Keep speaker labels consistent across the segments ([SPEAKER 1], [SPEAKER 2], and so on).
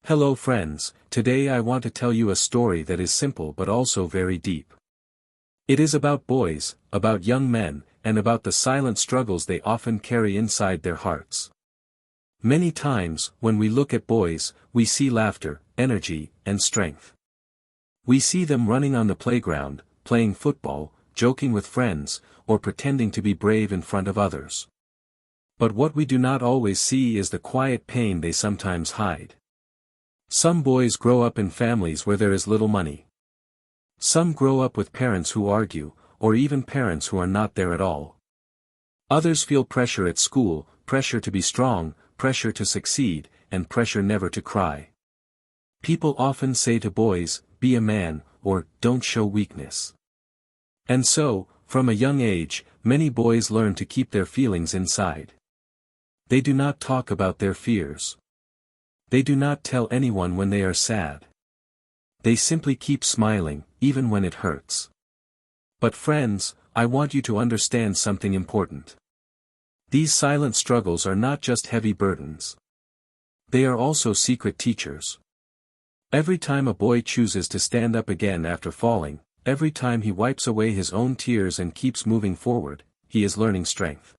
[SPEAKER 1] Hello friends, today I want to tell you a story that is simple but also very deep. It is about boys, about young men, and about the silent struggles they often carry inside their hearts. Many times, when we look at boys, we see laughter, energy, and strength. We see them running on the playground, playing football, joking with friends, or pretending to be brave in front of others. But what we do not always see is the quiet pain they sometimes hide. Some boys grow up in families where there is little money. Some grow up with parents who argue, or even parents who are not there at all. Others feel pressure at school, pressure to be strong, pressure to succeed, and pressure never to cry. People often say to boys, "Be a man," or "Don't show weakness." And so, from a young age, many boys learn to keep their feelings inside. They do not talk about their fears. They do not tell anyone when they are sad. They simply keep smiling, even when it hurts. But friends, I want you to understand something important. These silent struggles are not just heavy burdens. They are also secret teachers. Every time a boy chooses to stand up again after falling, every time he wipes away his own tears and keeps moving forward, he is learning strength.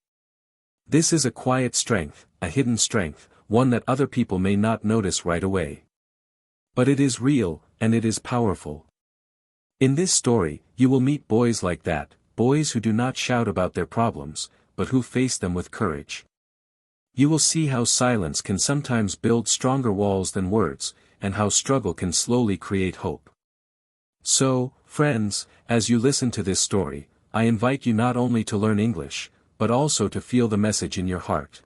[SPEAKER 1] This is a quiet strength, a hidden strength, one that other people may not notice right away. But it is real, and it is powerful. In this story, you will meet boys like that, boys who do not shout about their problems, but who face them with courage. You will see how silence can sometimes build stronger walls than words, and how struggle can slowly create hope. So, friends, as you listen to this story, I invite you not only to learn English, but also to feel the message in your heart.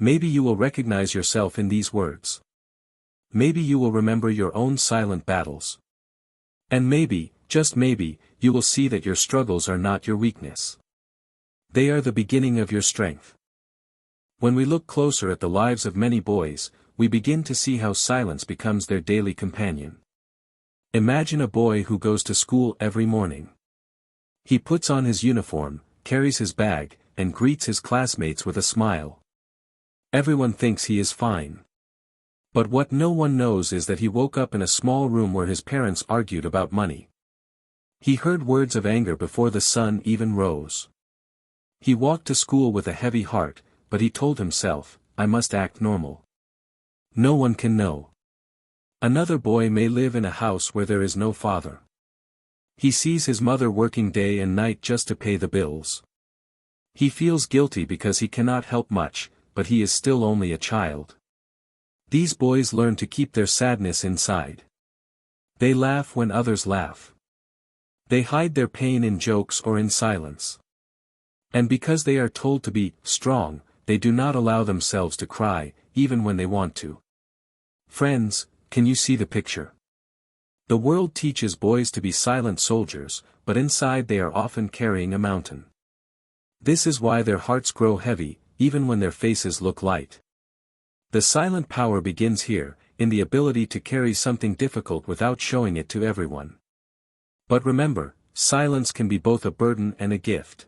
[SPEAKER 1] Maybe you will recognize yourself in these words. Maybe you will remember your own silent battles. And maybe, just maybe, you will see that your struggles are not your weakness. They are the beginning of your strength. When we look closer at the lives of many boys, we begin to see how silence becomes their daily companion. Imagine a boy who goes to school every morning. He puts on his uniform, carries his bag, and greets his classmates with a smile. Everyone thinks he is fine. But what no one knows is that he woke up in a small room where his parents argued about money. He heard words of anger before the sun even rose. He walked to school with a heavy heart, but he told himself, "I must act normal. No one can know." Another boy may live in a house where there is no father. He sees his mother working day and night just to pay the bills. He feels guilty because he cannot help much, but he is still only a child. These boys learn to keep their sadness inside. They laugh when others laugh. They hide their pain in jokes or in silence. And because they are told to be strong, they do not allow themselves to cry, even when they want to. Friends, can you see the picture? The world teaches boys to be silent soldiers, but inside they are often carrying a mountain. This is why their hearts grow heavy, even when their faces look light. The silent power begins here, in the ability to carry something difficult without showing it to everyone. But remember, silence can be both a burden and a gift.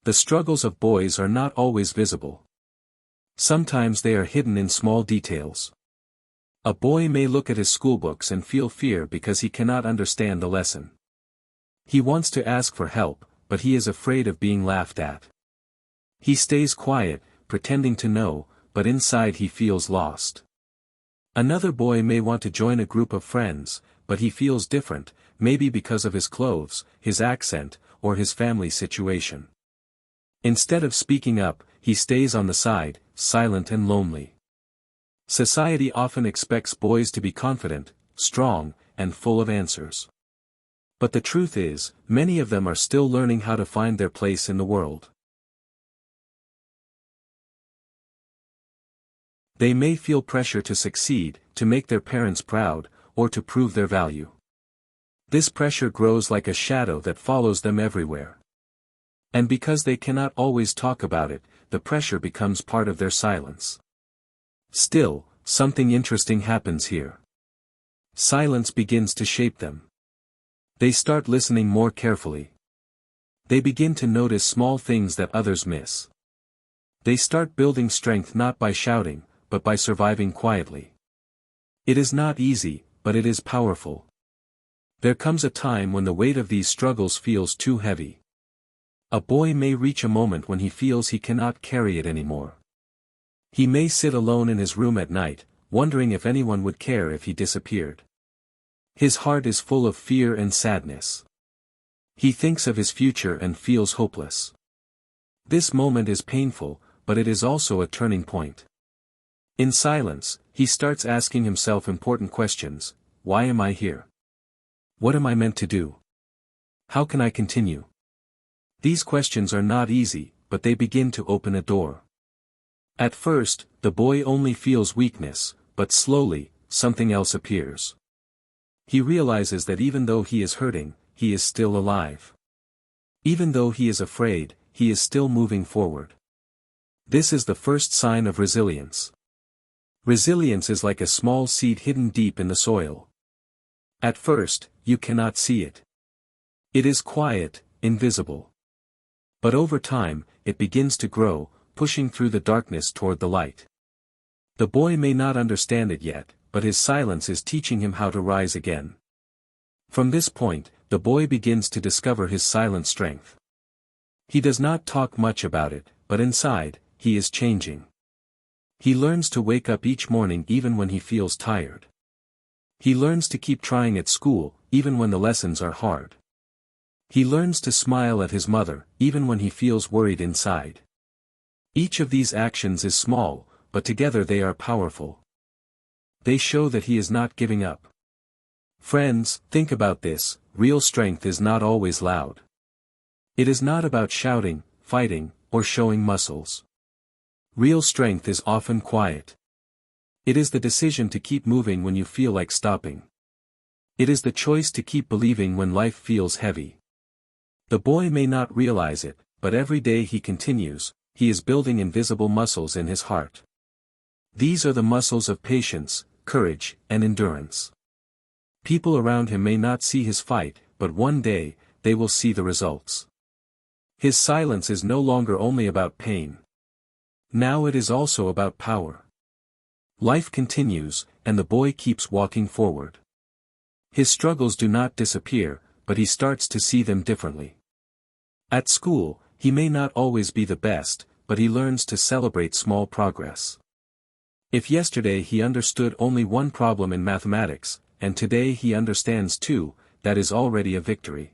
[SPEAKER 1] The struggles of boys are not always visible. Sometimes they are hidden in small details. A boy may look at his schoolbooks and feel fear because he cannot understand the lesson. He wants to ask for help, but he is afraid of being laughed at. He stays quiet, pretending to know, but inside he feels lost. Another boy may want to join a group of friends, but he feels different, maybe because of his clothes, his accent, or his family situation. Instead of speaking up, he stays on the side, silent and lonely. Society often expects boys to be confident, strong, and full of answers. But the truth is, many of them are still learning how to find their place in the world. They may feel pressure to succeed, to make their parents proud, or to prove their value. This pressure grows like a shadow that follows them everywhere. And because they cannot always talk about it, the pressure becomes part of their silence. Still, something interesting happens here. Silence begins to shape them. They start listening more carefully. They begin to notice small things that others miss. They start building strength not by shouting, but by surviving quietly. It is not easy, but it is powerful. There comes a time when the weight of these struggles feels too heavy. A boy may reach a moment when he feels he cannot carry it anymore. He may sit alone in his room at night, wondering if anyone would care if he disappeared. His heart is full of fear and sadness. He thinks of his future and feels hopeless. This moment is painful, but it is also a turning point. In silence, he starts asking himself important questions. Why am I here? What am I meant to do? How can I continue? These questions are not easy, but they begin to open a door. At first, the boy only feels weakness, but slowly, something else appears. He realizes that even though he is hurting, he is still alive. Even though he is afraid, he is still moving forward. This is the first sign of resilience. Resilience is like a small seed hidden deep in the soil. At first, you cannot see it. It is quiet, invisible. But over time, it begins to grow, pushing through the darkness toward the light. The boy may not understand it yet, but his silence is teaching him how to rise again. From this point, the boy begins to discover his silent strength. He does not talk much about it, but inside, he is changing. He learns to wake up each morning even when he feels tired. He learns to keep trying at school, even when the lessons are hard. He learns to smile at his mother, even when he feels worried inside. Each of these actions is small, but together they are powerful. They show that he is not giving up. Friends, think about this: real strength is not always loud. It is not about shouting, fighting, or showing muscles. Real strength is often quiet. It is the decision to keep moving when you feel like stopping. It is the choice to keep believing when life feels heavy. The boy may not realize it, but every day he continues, he is building invisible muscles in his heart. These are the muscles of patience, courage, and endurance. People around him may not see his fight, but one day, they will see the results. His silence is no longer only about pain. Now it is also about power. Life continues, and the boy keeps walking forward. His struggles do not disappear, but he starts to see them differently. At school, he may not always be the best, but he learns to celebrate small progress. If yesterday he understood only one problem in mathematics, and today he understands two, that is already a victory.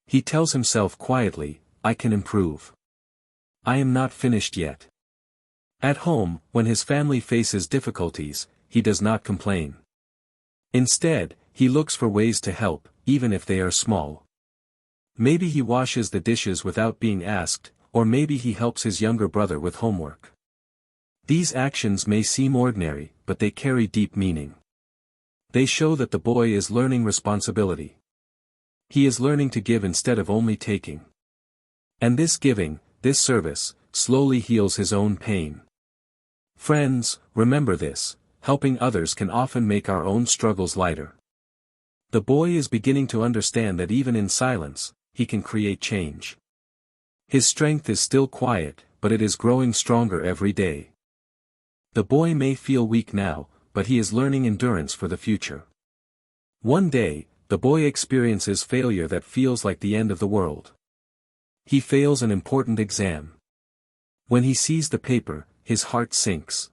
[SPEAKER 1] He tells himself quietly, I can improve. I am not finished yet. At home, when his family faces difficulties, he does not complain. Instead, he looks for ways to help, even if they are small. Maybe he washes the dishes without being asked, or maybe he helps his younger brother with homework. These actions may seem ordinary, but they carry deep meaning. They show that the boy is learning responsibility. He is learning to give instead of only taking. And this giving, this service, slowly heals his own pain. Friends, remember this: helping others can often make our own struggles lighter. The boy is beginning to understand that even in silence, he can create change. His strength is still quiet, but it is growing stronger every day. The boy may feel weak now, but he is learning endurance for the future. One day, the boy experiences failure that feels like the end of the world. He fails an important exam. When he sees the paper, his heart sinks.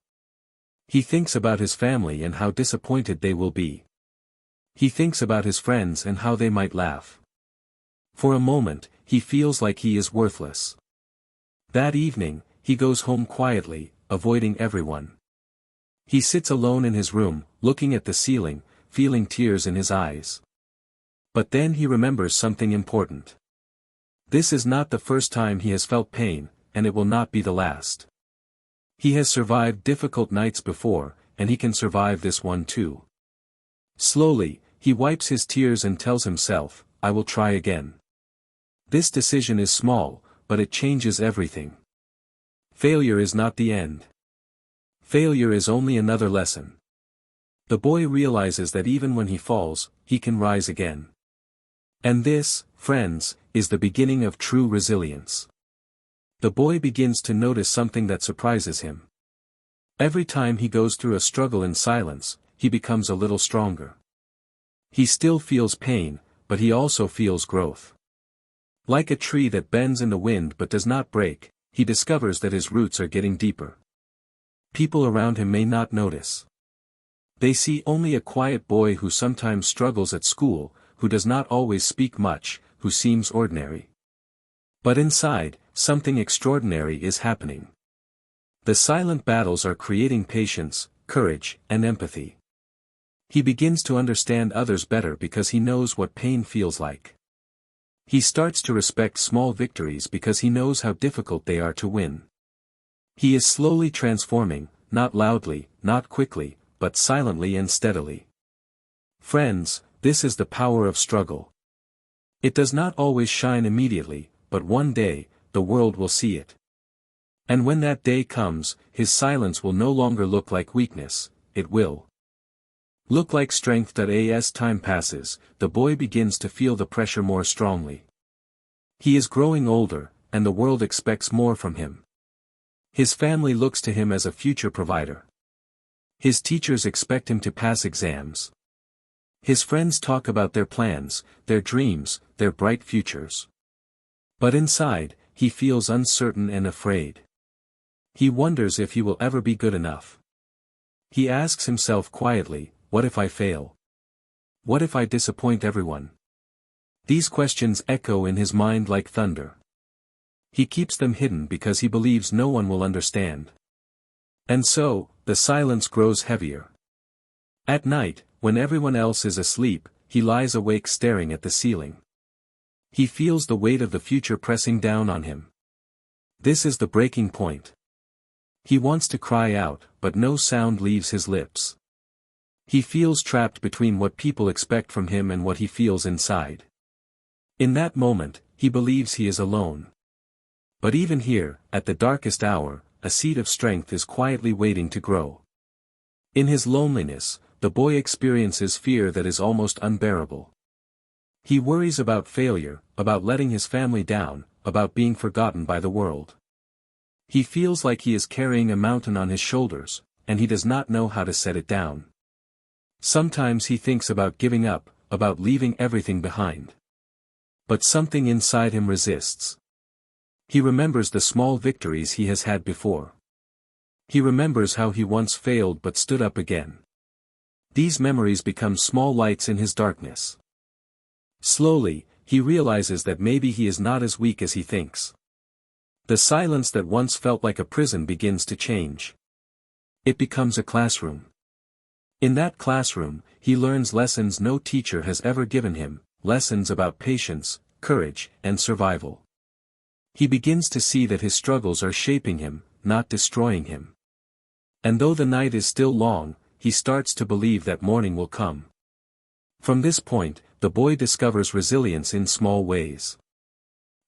[SPEAKER 1] He thinks about his family and how disappointed they will be. He thinks about his friends and how they might laugh. For a moment, he feels like he is worthless. That evening, he goes home quietly, avoiding everyone. He sits alone in his room, looking at the ceiling, feeling tears in his eyes. But then he remembers something important. This is not the first time he has felt pain, and it will not be the last. He has survived difficult nights before, and he can survive this one too. Slowly, he wipes his tears and tells himself, I will try again. This decision is small, but it changes everything. Failure is not the end. Failure is only another lesson. The boy realizes that even when he falls, he can rise again. And this, friends, is the beginning of true resilience. The boy begins to notice something that surprises him. Every time he goes through a struggle in silence, he becomes a little stronger. He still feels pain, but he also feels growth. Like a tree that bends in the wind but does not break, he discovers that his roots are getting deeper. People around him may not notice. They see only a quiet boy who sometimes struggles at school, who does not always speak much, who seems ordinary. But inside, something extraordinary is happening. The silent battles are creating patience, courage, and empathy. He begins to understand others better because he knows what pain feels like. He starts to respect small victories because he knows how difficult they are to win. He is slowly transforming, not loudly, not quickly, but silently and steadily. Friends, this is the power of struggle. It does not always shine immediately, but one day, the world will see it. And when that day comes, his silence will no longer look like weakness, it will look like strength. As time passes, the boy begins to feel the pressure more strongly. He is growing older, and the world expects more from him. His family looks to him as a future provider. His teachers expect him to pass exams. His friends talk about their plans, their dreams, their bright futures. But inside, he feels uncertain and afraid. He wonders if he will ever be good enough. He asks himself quietly, what if I fail? What if I disappoint everyone? These questions echo in his mind like thunder. He keeps them hidden because he believes no one will understand. And so, the silence grows heavier. At night, when everyone else is asleep, he lies awake staring at the ceiling. He feels the weight of the future pressing down on him. This is the breaking point. He wants to cry out, but no sound leaves his lips. He feels trapped between what people expect from him and what he feels inside. In that moment, he believes he is alone. But even here, at the darkest hour, a seed of strength is quietly waiting to grow. In his loneliness, the boy experiences fear that is almost unbearable. He worries about failure, about letting his family down, about being forgotten by the world. He feels like he is carrying a mountain on his shoulders, and he does not know how to set it down. Sometimes he thinks about giving up, about leaving everything behind. But something inside him resists. He remembers the small victories he has had before. He remembers how he once failed but stood up again. These memories become small lights in his darkness. Slowly, he realizes that maybe he is not as weak as he thinks. The silence that once felt like a prison begins to change. It becomes a classroom. In that classroom, he learns lessons no teacher has ever given him, lessons about patience, courage, and survival. He begins to see that his struggles are shaping him, not destroying him. And though the night is still long, he starts to believe that morning will come. From this point, the boy discovers resilience in small ways.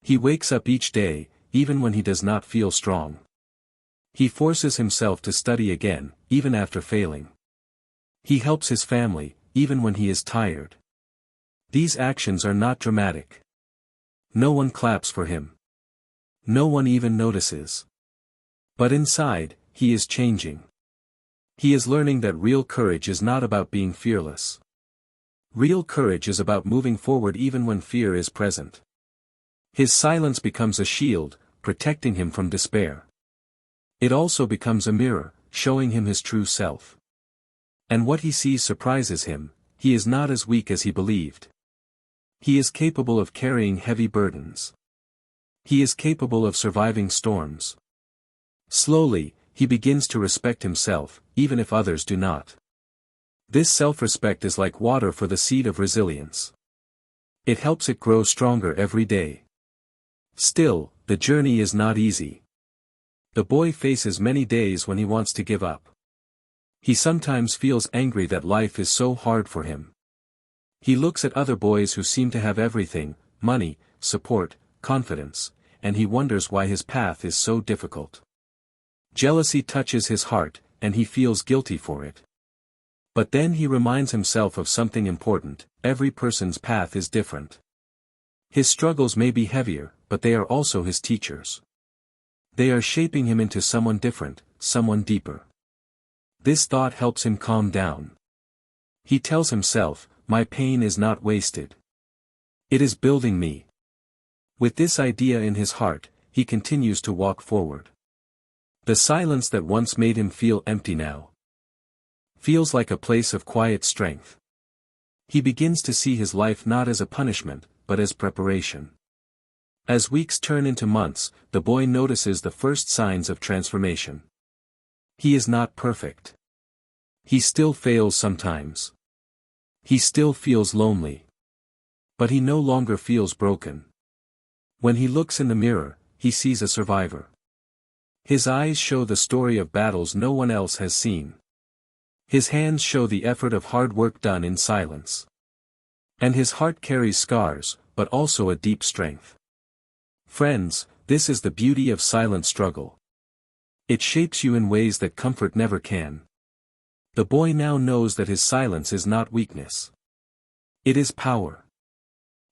[SPEAKER 1] He wakes up each day, even when he does not feel strong. He forces himself to study again, even after failing. He helps his family, even when he is tired. These actions are not dramatic. No one claps for him. No one even notices. But inside, he is changing. He is learning that real courage is not about being fearless. Real courage is about moving forward even when fear is present. His silence becomes a shield, protecting him from despair. It also becomes a mirror, showing him his true self. And what he sees surprises him, he is not as weak as he believed. He is capable of carrying heavy burdens. He is capable of surviving storms. Slowly, he begins to respect himself, even if others do not. This self-respect is like water for the seed of resilience. It helps it grow stronger every day. Still, the journey is not easy. The boy faces many days when he wants to give up. He sometimes feels angry that life is so hard for him. He looks at other boys who seem to have everything, money, support, confidence, and he wonders why his path is so difficult. Jealousy touches his heart, and he feels guilty for it. But then he reminds himself of something important: every person's path is different. His struggles may be heavier, but they are also his teachers. They are shaping him into someone different, someone deeper. This thought helps him calm down. He tells himself, my pain is not wasted. It is building me. With this idea in his heart, he continues to walk forward. The silence that once made him feel empty now feels like a place of quiet strength. He begins to see his life not as a punishment, but as preparation. As weeks turn into months, the boy notices the first signs of transformation. He is not perfect. He still fails sometimes. He still feels lonely. But he no longer feels broken. When he looks in the mirror, he sees a survivor. His eyes show the story of battles no one else has seen. His hands show the effort of hard work done in silence. And his heart carries scars, but also a deep strength. Friends, this is the beauty of silent struggle. It shapes you in ways that comfort never can. The boy now knows that his silence is not weakness. It is power.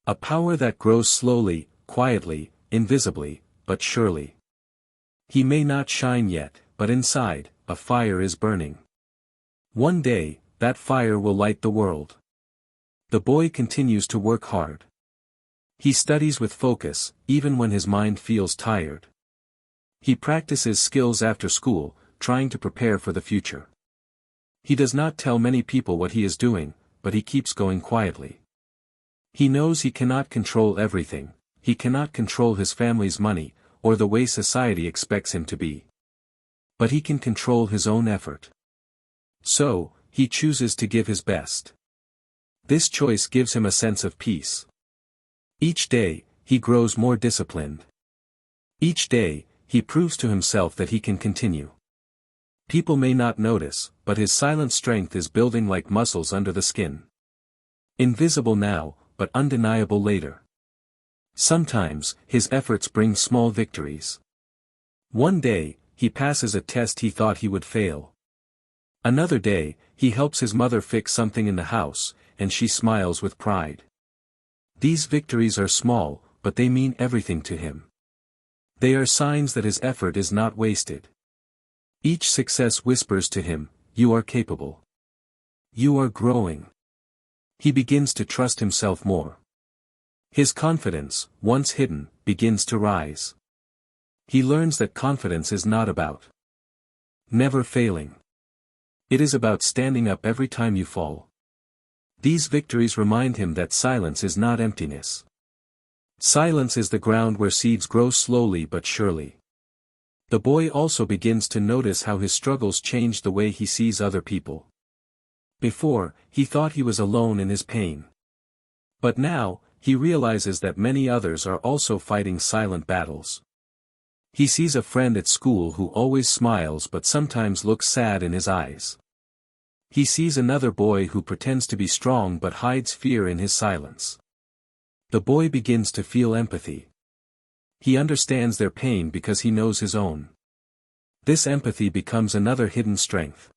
[SPEAKER 1] A power that grows slowly, quietly, invisibly, but surely. He may not shine yet, but inside, a fire is burning. One day, that fire will light the world. The boy continues to work hard. He studies with focus, even when his mind feels tired. He practices skills after school, trying to prepare for the future. He does not tell many people what he is doing, but he keeps going quietly. He knows he cannot control everything, he cannot control his family's money, or the way society expects him to be. But he can control his own effort. So, he chooses to give his best. This choice gives him a sense of peace. Each day, he grows more disciplined. Each day, he proves to himself that he can continue. People may not notice, but his silent strength is building like muscles under the skin. Invisible now, but undeniable later. Sometimes, his efforts bring small victories. One day, he passes a test he thought he would fail. Another day, he helps his mother fix something in the house, and she smiles with pride. These victories are small, but they mean everything to him. They are signs that his effort is not wasted. Each success whispers to him, you are capable. You are growing. He begins to trust himself more. His confidence, once hidden, begins to rise. He learns that confidence is not about never failing. It is about standing up every time you fall. These victories remind him that silence is not emptiness. Silence is the ground where seeds grow slowly but surely. The boy also begins to notice how his struggles change the way he sees other people. Before, he thought he was alone in his pain. But now, he realizes that many others are also fighting silent battles. He sees a friend at school who always smiles but sometimes looks sad in his eyes. He sees another boy who pretends to be strong but hides fear in his silence. The boy begins to feel empathy. He understands their pain because he knows his own. This empathy becomes another hidden strength.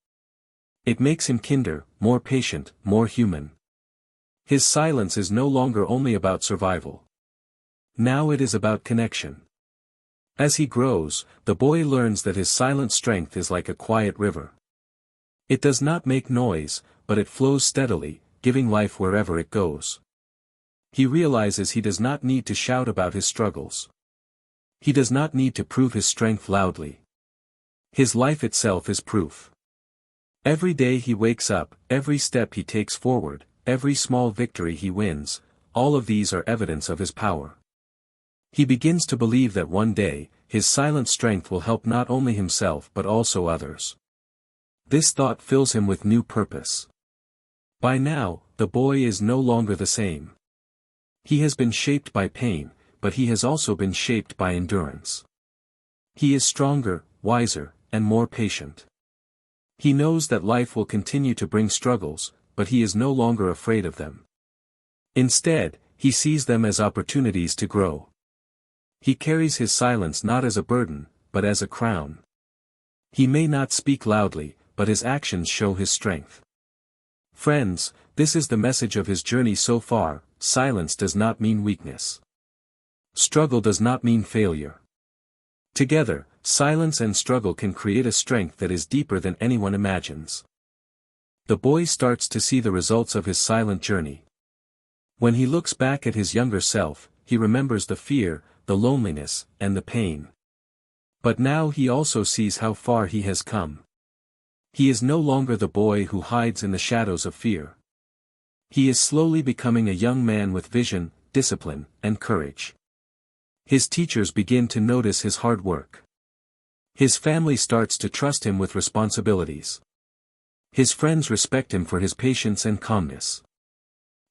[SPEAKER 1] It makes him kinder, more patient, more human. His silence is no longer only about survival. Now it is about connection. As he grows, the boy learns that his silent strength is like a quiet river. It does not make noise, but it flows steadily, giving life wherever it goes. He realizes he does not need to shout about his struggles. He does not need to prove his strength loudly. His life itself is proof. Every day he wakes up, every step he takes forward, every small victory he wins, all of these are evidence of his power. He begins to believe that one day, his silent strength will help not only himself but also others. This thought fills him with new purpose. By now, the boy is no longer the same. He has been shaped by pain, but he has also been shaped by endurance. He is stronger, wiser, and more patient. He knows that life will continue to bring struggles, but he is no longer afraid of them. Instead, he sees them as opportunities to grow. He carries his silence not as a burden, but as a crown. He may not speak loudly, but his actions show his strength. Friends, this is the message of his journey so far: silence does not mean weakness. Struggle does not mean failure. Together, silence and struggle can create a strength that is deeper than anyone imagines. The boy starts to see the results of his silent journey. When he looks back at his younger self, he remembers the fear, the loneliness, and the pain. But now he also sees how far he has come. He is no longer the boy who hides in the shadows of fear. He is slowly becoming a young man with vision, discipline, and courage. His teachers begin to notice his hard work. His family starts to trust him with responsibilities. His friends respect him for his patience and calmness.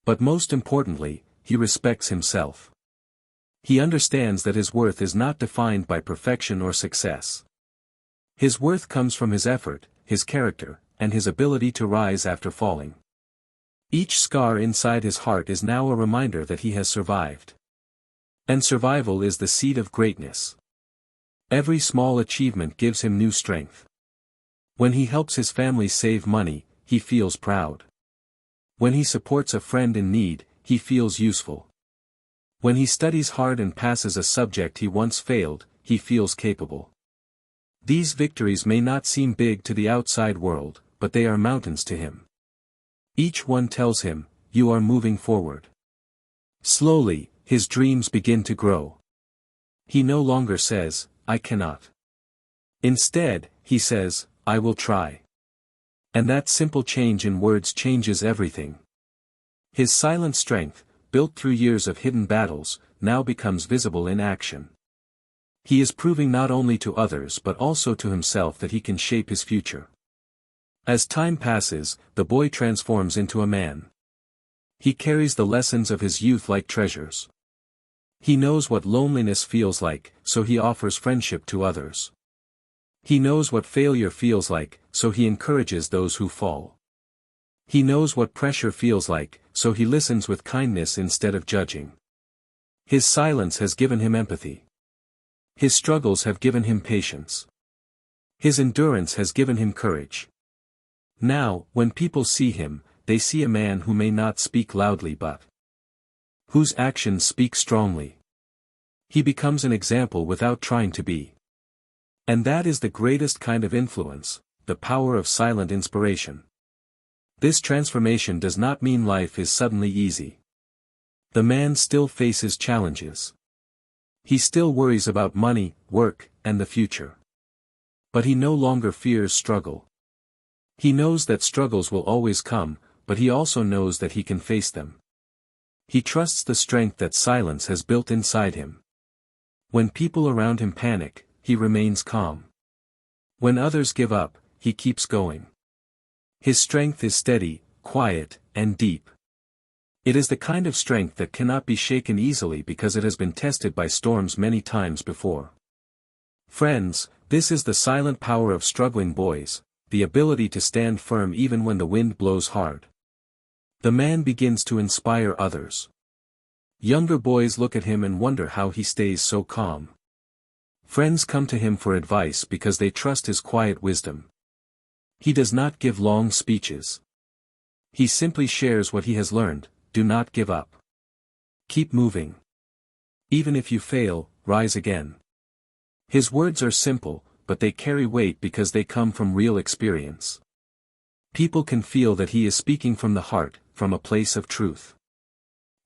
[SPEAKER 1] But most importantly, he respects himself. He understands that his worth is not defined by perfection or success. His worth comes from his effort, his character, and his ability to rise after falling. Each scar inside his heart is now a reminder that he has survived. And survival is the seed of greatness. Every small achievement gives him new strength. When he helps his family save money, he feels proud. When he supports a friend in need, he feels useful. When he studies hard and passes a subject he once failed, he feels capable. These victories may not seem big to the outside world, but they are mountains to him. Each one tells him, "You are moving forward." Slowly, his dreams begin to grow. He no longer says, "I cannot." Instead, he says, "I will try." And that simple change in words changes everything. His silent strength, built through years of hidden battles, now becomes visible in action. He is proving not only to others but also to himself that he can shape his future. As time passes, the boy transforms into a man. He carries the lessons of his youth like treasures. He knows what loneliness feels like, so he offers friendship to others. He knows what failure feels like, so he encourages those who fall. He knows what pressure feels like, so he listens with kindness instead of judging. His silence has given him empathy. His struggles have given him patience. His endurance has given him courage. Now, when people see him, they see a man who may not speak loudly but whose actions speak strongly. He becomes an example without trying to be. And that is the greatest kind of influence, the power of silent inspiration. This transformation does not mean life is suddenly easy. The man still faces challenges. He still worries about money, work, and the future. But he no longer fears struggle. He knows that struggles will always come, but he also knows that he can face them. He trusts the strength that silence has built inside him. When people around him panic, he remains calm. When others give up, he keeps going. His strength is steady, quiet, and deep. It is the kind of strength that cannot be shaken easily because it has been tested by storms many times before. Friends, this is the silent power of struggling boys, the ability to stand firm even when the wind blows hard. The man begins to inspire others. Younger boys look at him and wonder how he stays so calm. Friends come to him for advice because they trust his quiet wisdom. He does not give long speeches. He simply shares what he has learned. Do not give up. Keep moving. Even if you fail, rise again. His words are simple, but they carry weight because they come from real experience. People can feel that he is speaking from the heart, from a place of truth.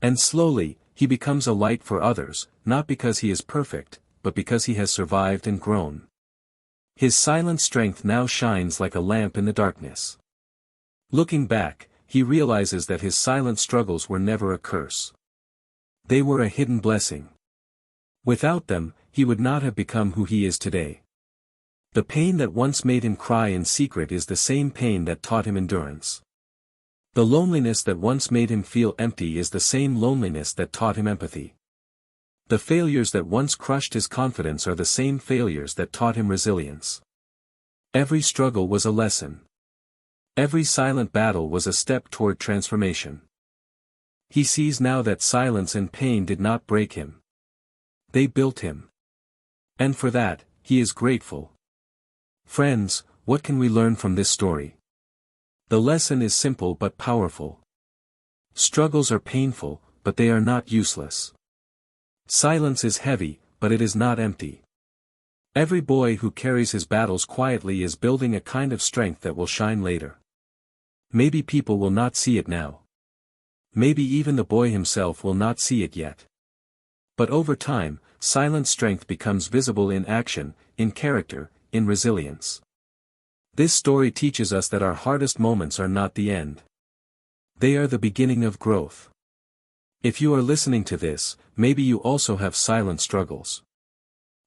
[SPEAKER 1] And slowly, he becomes a light for others, not because he is perfect, but because he has survived and grown. His silent strength now shines like a lamp in the darkness. Looking back, he realizes that his silent struggles were never a curse. They were a hidden blessing. Without them, he would not have become who he is today. The pain that once made him cry in secret is the same pain that taught him endurance. The loneliness that once made him feel empty is the same loneliness that taught him empathy. The failures that once crushed his confidence are the same failures that taught him resilience. Every struggle was a lesson. Every silent battle was a step toward transformation. He sees now that silence and pain did not break him. They built him. And for that, he is grateful. Friends, what can we learn from this story? The lesson is simple but powerful. Struggles are painful, but they are not useless. Silence is heavy, but it is not empty. Every boy who carries his battles quietly is building a kind of strength that will shine later. Maybe people will not see it now. Maybe even the boy himself will not see it yet. But over time, silent strength becomes visible in action, in character, in resilience. This story teaches us that our hardest moments are not the end. They are the beginning of growth. If you are listening to this, maybe you also have silent struggles.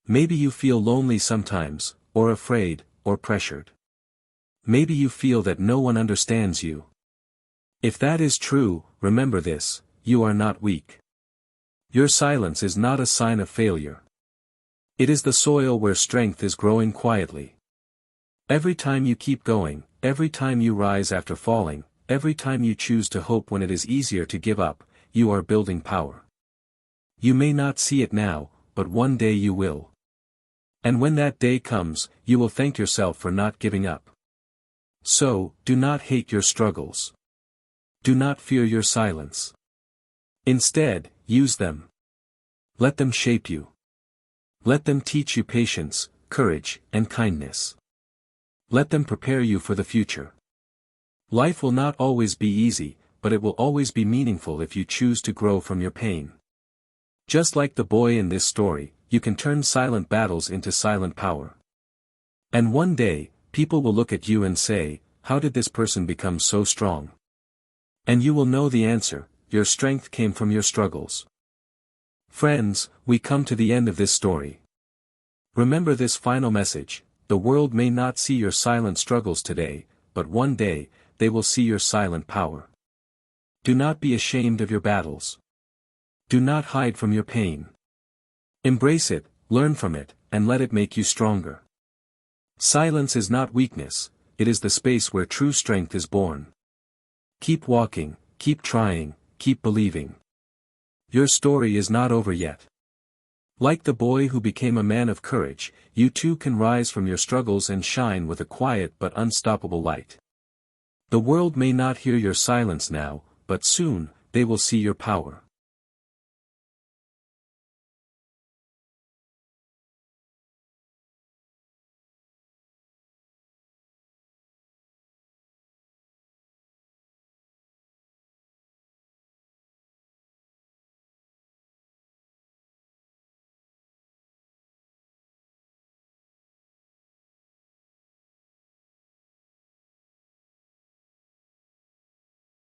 [SPEAKER 1] Maybe you feel lonely sometimes, or afraid, or pressured. Maybe you feel that no one understands you. If that is true, remember this: you are not weak. Your silence is not a sign of failure. It is the soil where strength is growing quietly. Every time you keep going, every time you rise after falling, every time you choose to hope when it is easier to give up, you are building power. You may not see it now, but one day you will. And when that day comes, you will thank yourself for not giving up. So, do not hate your struggles. Do not fear your silence. Instead, use them. Let them shape you. Let them teach you patience, courage, and kindness. Let them prepare you for the future. Life will not always be easy, but it will always be meaningful if you choose to grow from your pain. Just like the boy in this story, you can turn silent battles into silent power. And one day, people will look at you and say, "How did this person become so strong?" And you will know the answer: your strength came from your struggles. Friends, we come to the end of this story. Remember this final message: the world may not see your silent struggles today, but one day, they will see your silent power. Do not be ashamed of your battles. Do not hide from your pain. Embrace it, learn from it, and let it make you stronger. Silence is not weakness, it is the space where true strength is born. Keep walking, keep trying, keep believing. Your story is not over yet. Like the boy who became a man of courage, you too can rise from your struggles and shine with a quiet but unstoppable light. The world may not hear your silence now, but soon, they will see your power.